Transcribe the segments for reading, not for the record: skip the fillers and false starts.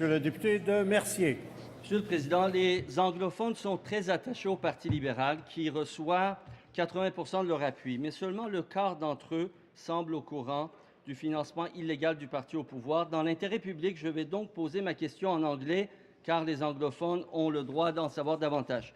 Monsieur le député de Mercier. Monsieur le Président, les anglophones sont très attachés au Parti libéral qui reçoit 80% de leur appui, mais seulement le quart d'entre eux semble au courant du financement illégal du parti au pouvoir. Dans l'intérêt public, je vais donc poser ma question en anglais car les anglophones ont le droit d'en savoir davantage.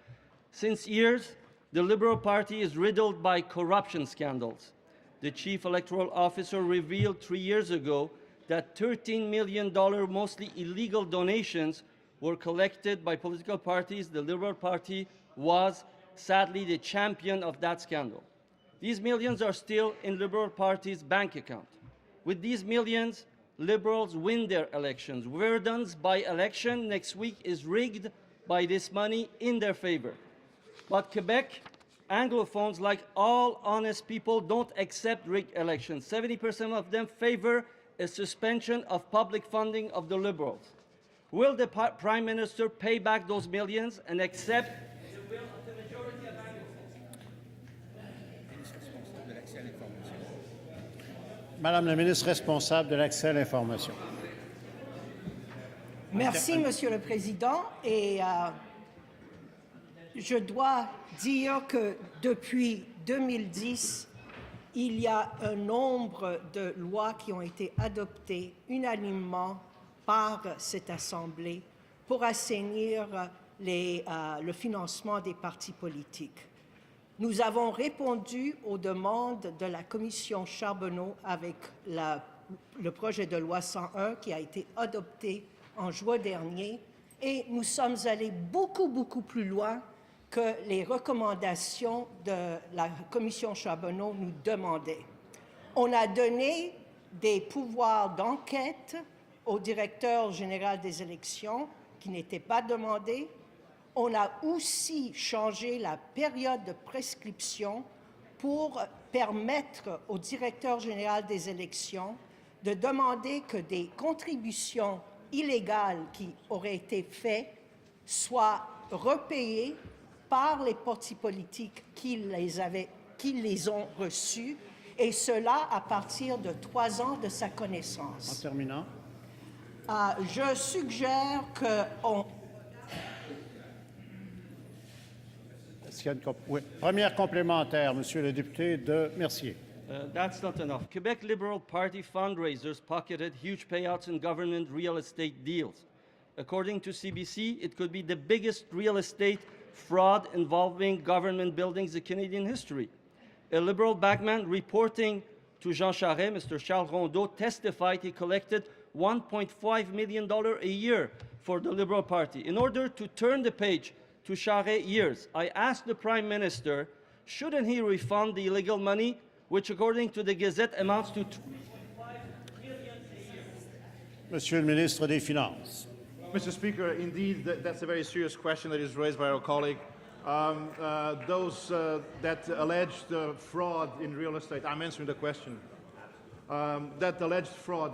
Since years, the Liberal Party is riddled by corruption scandals. The chief electoral officer revealed 3 years ago that $13 million, mostly illegal donations, were collected by political parties. The Liberal Party was, sadly, the champion of that scandal. These millions are still in Liberal Party's bank account. With these millions, Liberals win their elections. Verdun's by-election next week is rigged by this money in their favor. But Quebec, Anglophones, like all honest people, don't accept rigged elections. 70% of them favor a suspension of public funding of the Liberals. Will the Prime Minister pay back those millions and accept the will of the majority of Anglophones? Madame la ministre responsable de l'accès à l'information. Merci, Monsieur le Président. Et je dois dire que depuis 2010, il y a un nombre de lois qui ont été adoptées unanimement par cette Assemblée pour assainir le financement des partis politiques. Nous avons répondu aux demandes de la Commission Charbonneau avec le projet de loi 101 qui a été adopté en juin dernier et nous sommes allés beaucoup plus loin que les recommandations de la Commission Charbonneau nous demandaient. On a donné des pouvoirs d'enquête au directeur général des élections qui n'étaient pas demandés. On a aussi changé la période de prescription pour permettre au directeur général des élections de demander que des contributions illégales qui auraient été faites soient repayées par les partis politiques qui les ont reçus, et cela à partir de 3 ans de sa connaissance. En terminant. Je suggère qu'on... Est-ce qu'il y a oui. Première complémentaire, Monsieur le député de Mercier. That's not enough. Quebec Liberal Party fundraisers pocketed huge payouts in government real estate deals. According to CBC, it could be the biggest real estate fraud involving government buildings in Canadian history. A Liberal backman reporting to Jean Charest, Mr. Charles Rondeau, testified he collected $1.5 million a year for the Liberal Party. In order to turn the page to Charest years, I asked the Prime Minister, shouldn't he refund the illegal money, which according to the Gazette amounts to $2.5 million a year? Monsieur le ministre des Finances. Mr. Speaker, indeed, that's a very serious question that is raised by our colleague. Those that alleged fraud in real estate, I'm answering the question. That alleged fraud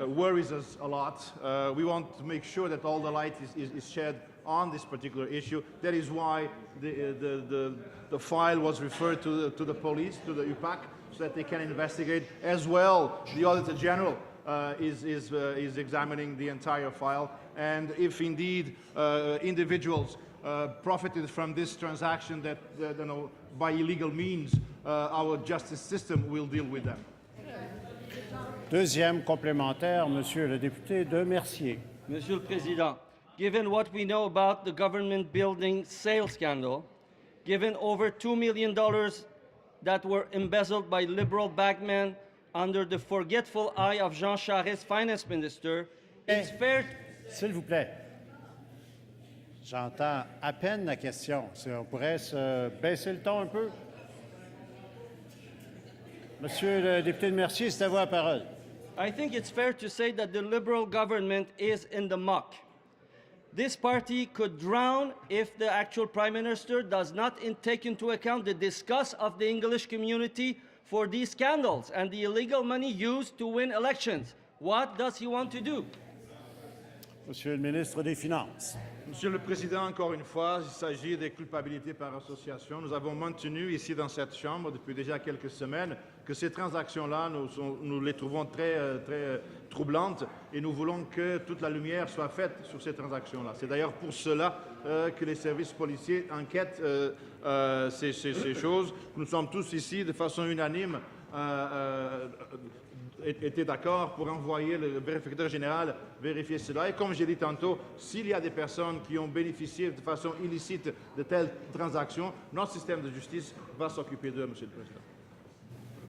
worries us a lot. We want to make sure that all the light is shed on this particular issue. That is why the file was referred to the police, to the UPAC, so that they can investigate. As well, the Auditor General is examining the entire file. And if indeed individuals profited from this transaction that, by illegal means, our justice system will deal with them. Deuxième complémentaire, Monsieur le député de Mercier. Monsieur le Président, given what we know about the government building sale scandal, given over $2 million that were embezzled by Liberal backmen under the forgetful eye of Jean Charest, finance minister, it's fair... S'il vous plaît. J'entends à peine la question. Si on pourrait se baisser le ton un peu. Monsieur le député de Mercier, c'est à vous la parole. I think it's fair to say that the Liberal government is in the muck. This party could drown if the actual Prime Minister does not take into account the disgust of the English community for these scandals and the illegal money used to win elections. What does he want to do? Monsieur le ministre des Finances. Monsieur le Président, encore une fois, il s'agit des culpabilités par association. Nous avons maintenu ici dans cette Chambre depuis déjà quelques semaines que ces transactions-là, nous les trouvons très troublantes et nous voulons que toute la lumière soit faite sur ces transactions-là. C'est d'ailleurs pour cela que les services policiers enquêtent ces choses. Nous sommes tous ici, de façon unanime, étaient d'accord pour envoyer le vérificateur général vérifier cela. Et comme j'ai dit tantôt, s'il y a des personnes qui ont bénéficié de façon illicite de telles transactions, notre système de justice va s'occuper d'eux, Monsieur le Président.